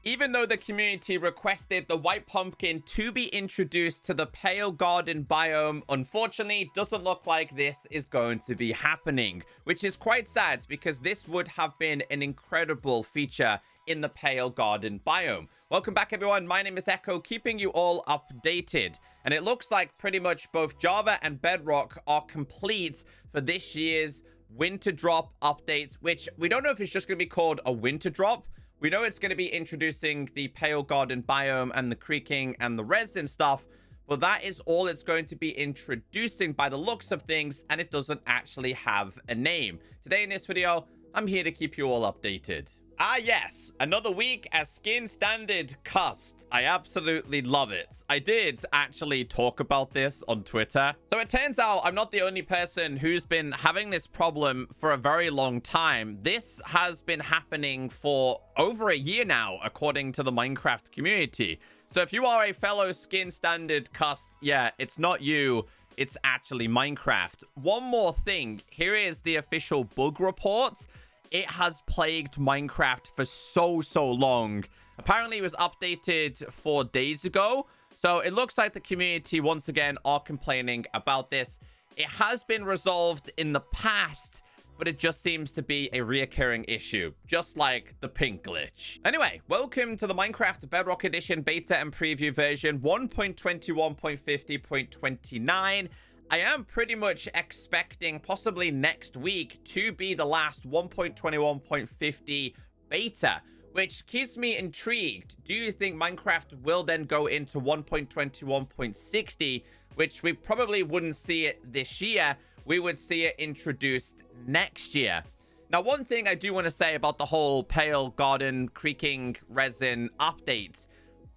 Even though the community requested the white pumpkin to be introduced to the Pale Garden biome, unfortunately, it doesn't look like this is going to be happening, which is quite sad because this would have been an incredible feature in the Pale Garden biome. Welcome back, everyone. My name is Echo, keeping you all updated. And it looks like pretty much both Java and Bedrock are complete for this year's winter drop update, which we don't know if it's just going to be called a winter drop. We know it's going to be introducing the Pale Garden biome and the creaking and the resin stuff, but that is all it's going to be introducing by the looks of things, and it doesn't actually have a name. Today in this video, I'm here to keep you all updated. Ah, yes, another week as skin standard cussed. I absolutely love it. I did actually talk about this on Twitter. So it turns out I'm not the only person who's been having this problem for a very long time. This has been happening for over a year now, according to the Minecraft community. So if you are a fellow skin standard cussed, yeah, it's not you. It's actually Minecraft. One more thing. Here is the official bug report. It has plagued Minecraft for so long. Apparently, it was updated 4 days ago. So it looks like the community, once again, are complaining about this. It has been resolved in the past, but it just seems to be a reoccurring issue, just like the pink glitch. Anyway, welcome to the Minecraft Bedrock Edition beta and preview version 1.21.50.29. I am pretty much expecting possibly next week to be the last 1.21.50 beta, which keeps me intrigued. Do you think Minecraft will then go into 1.21.60, which we probably wouldn't see it this year? We would see it introduced next year. Now, one thing I do want to say about the whole Pale Garden creaking resin updates,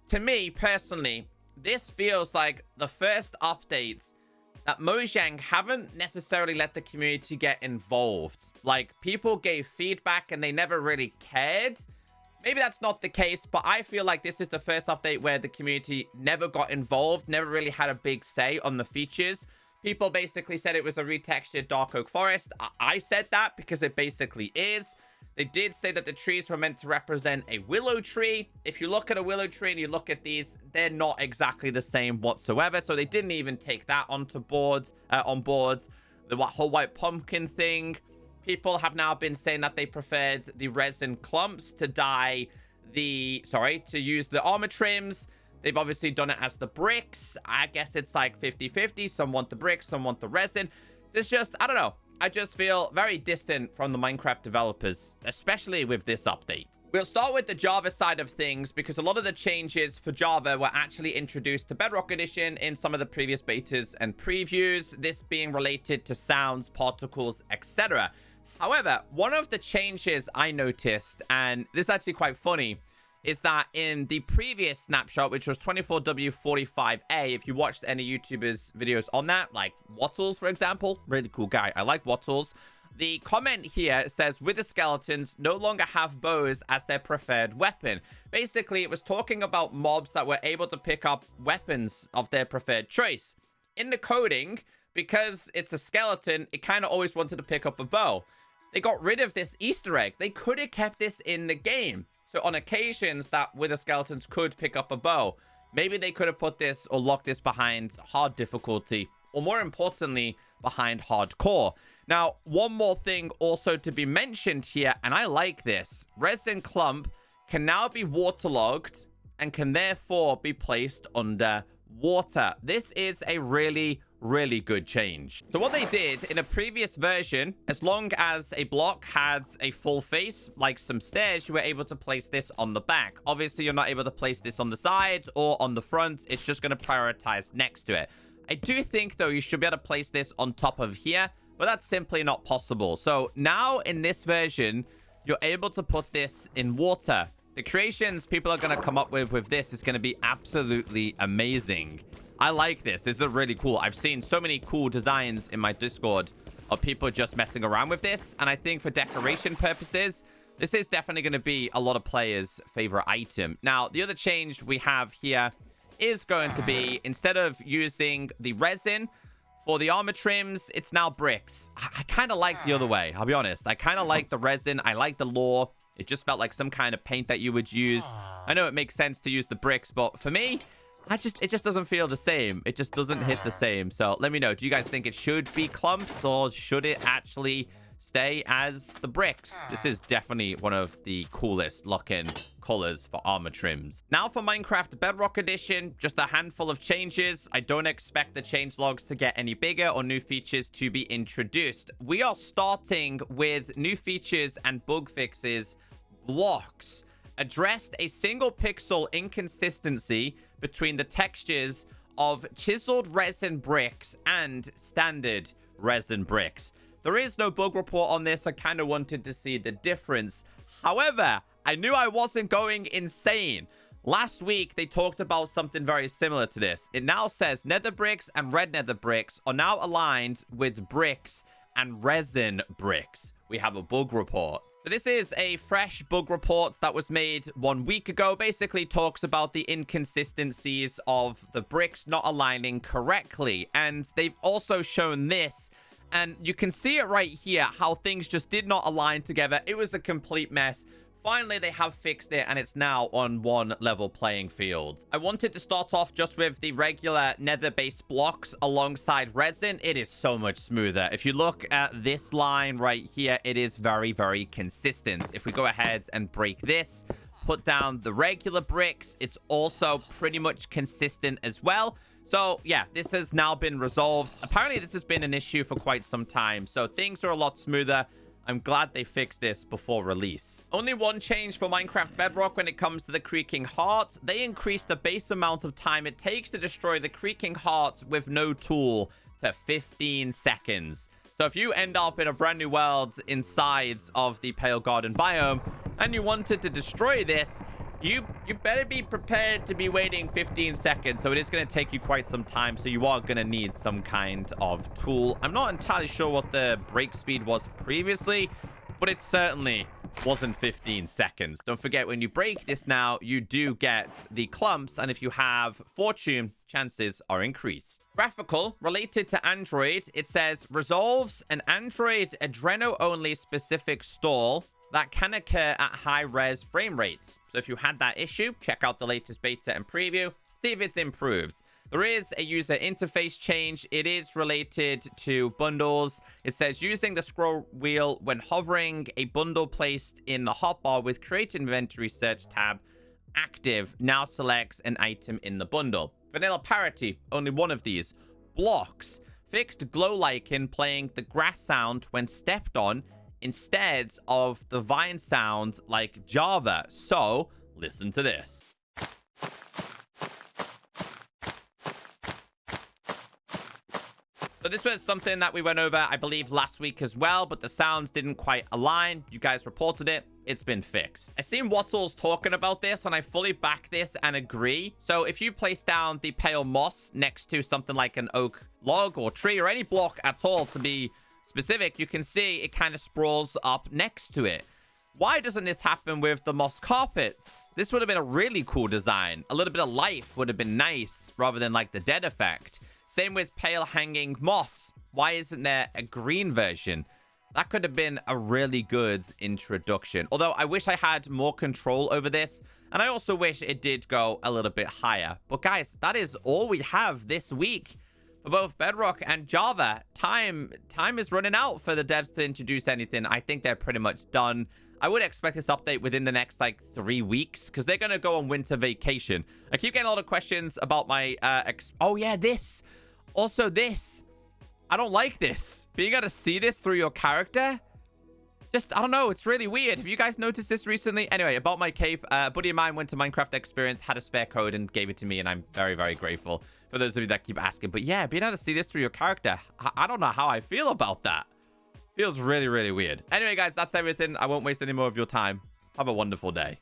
to me personally, this feels like the first updates that Mojang haven't necessarily let the community get involved. Like, people gave feedback and they never really cared. Maybe that's not the case, but I feel like this is the first update where the community never got involved, never really had a big say on the features. People basically said it was a retextured dark oak forest. I said that because it basically is. They did say that the trees were meant to represent a willow tree. If you look at a willow tree and you look at these, they're not exactly the same whatsoever. So they didn't even take that on board. The whole white pumpkin thing. People have now been saying that they preferred the resin clumps to use the armor trims. They've obviously done it as the bricks. I guess it's like 50-50. Some want the bricks, some want the resin. There's just, I don't know. I just feel very distant from the Minecraft developers, especially with this update. We'll start with the Java side of things because a lot of the changes for Java were actually introduced to Bedrock Edition in some of the previous betas and previews, this being related to sounds, particles, etc. However, one of the changes I noticed, and this is actually quite funny, is that in the previous snapshot, which was 24W45A, if you watched any YouTubers' videos on that, like Wattles, for example, really cool guy. I like Wattles. The comment here says, with the skeletons no longer have bows as their preferred weapon. Basically, it was talking about mobs that were able to pick up weapons of their preferred choice. In the coding, because it's a skeleton, it kind of always wanted to pick up a bow. They got rid of this Easter egg. They could have kept this in the game. So on occasions that wither skeletons could pick up a bow, maybe they could have put this or locked this behind hard difficulty, or more importantly, behind hardcore. Now, one more thing also to be mentioned here, and I like this. Resin clump can now be waterlogged and can therefore be placed under water. This is a really good change. So what they did in a previous version, as long as a block had a full face, like some stairs, you were able to place this on the back. Obviously, you're not able to place this on the sides or on the front. It's just going to prioritize next to it. I do think, though, you should be able to place this on top of here, but that's simply not possible. So now in this version, you're able to put this in water. The creations people are going to come up with this is going to be absolutely amazing. I like this. This is really cool. I've seen so many cool designs in my Discord of people just messing around with this. And I think for decoration purposes, this is definitely going to be a lot of players' favorite item. Now, the other change we have here is going to be, instead of using the resin for the armor trims, it's now bricks. I kind of like the other way. I'll be honest. I kind of like the resin. I like the lore. It just felt like some kind of paint that you would use. I know it makes sense to use the bricks, but for me, it just doesn't feel the same. It just doesn't hit the same. So let me know. Do you guys think it should be clumps, or should it actually stay as the bricks? This is definitely one of the coolest looking colors for armor trims. Now for Minecraft Bedrock Edition, just a handful of changes. I don't expect the changelogs to get any bigger or new features to be introduced. We are starting with new features and bug fixes. Blocks addressed a single pixel inconsistency between the textures of chiseled resin bricks and standard resin bricks. There is no bug report on this. I kind of wanted to see the difference. However, I knew I wasn't going insane. Last week, they talked about something very similar to this. It now says nether bricks and red nether bricks are now aligned with bricks and resin bricks. We have a bug report. So this is a fresh bug report that was made 1 week ago. Basically talks about the inconsistencies of the bricks not aligning correctly. And they've also shown this. And you can see it right here, how things just did not align together. It was a complete mess. Finally, they have fixed it, and it's now on one level playing field. I wanted to start off just with the regular nether-based blocks alongside resin. It is so much smoother. If you look at this line right here, it is very, very consistent. If we go ahead and break this, put down the regular bricks, it's also pretty much consistent as well. So, yeah, this has now been resolved. Apparently, this has been an issue for quite some time, so things are a lot smoother. I'm glad they fixed this before release. Only one change for Minecraft Bedrock when it comes to the creaking heart. They increased the base amount of time it takes to destroy the creaking heart with no tool to 15 seconds. So if you end up in a brand new world inside of the Pale Garden biome and you wanted to destroy this, you better be prepared to be waiting 15 seconds. So it is going to take you quite some time. So you are going to need some kind of tool. I'm not entirely sure what the break speed was previously, but it certainly wasn't 15 seconds. Don't forget, when you break this now, you do get the clumps. And if you have fortune, chances are increased. Graphical, related to Android, it says resolves an Android Adreno-only specific stall that can occur at high-res frame rates. So if you had that issue, check out the latest beta and preview, see if it's improved. There is a user interface change. It is related to bundles. It says using the scroll wheel when hovering, a bundle placed in the hotbar with Create Inventory Search tab active now selects an item in the bundle. Vanilla parity, only one of these. Blocks, fixed glow lichen playing the grass sound when stepped on instead of the vine sound like Java. So, listen to this. So this was something that we went over, I believe, last week as well, but the sounds didn't quite align. You guys reported it. It's been fixed. I seen Wattles talking about this, and I fully back this and agree. So if you place down the pale moss next to something like an oak log or tree or any block at all, to be specific, you can see it kind of sprawls up next to it. Why doesn't this happen with the moss carpets? This would have been a really cool design. A little bit of life would have been nice rather than like the dead effect. Same with pale hanging moss. Why isn't there a green version? That could have been a really good introduction. Although I wish I had more control over this. And I also wish it did go a little bit higher. But guys, that is all we have this week for both Bedrock and Java. Time is running out for the devs to introduce anything. I think they're pretty much done. I would expect this update within the next, like, 3 weeks, because they're going to go on winter vacation. I keep getting a lot of questions about my, oh, yeah, this. Also, this. I don't like this. Being able to see this through your character, just, I don't know, it's really weird. Have you guys noticed this recently? Anyway, about my cape, a buddy of mine went to Minecraft Experience, had a spare code, and gave it to me, and I'm very, very grateful for those of you that keep asking. But yeah, being able to see this through your character, I don't know how I feel about that. Feels really, really weird. Anyway, guys, that's everything. I won't waste any more of your time. Have a wonderful day.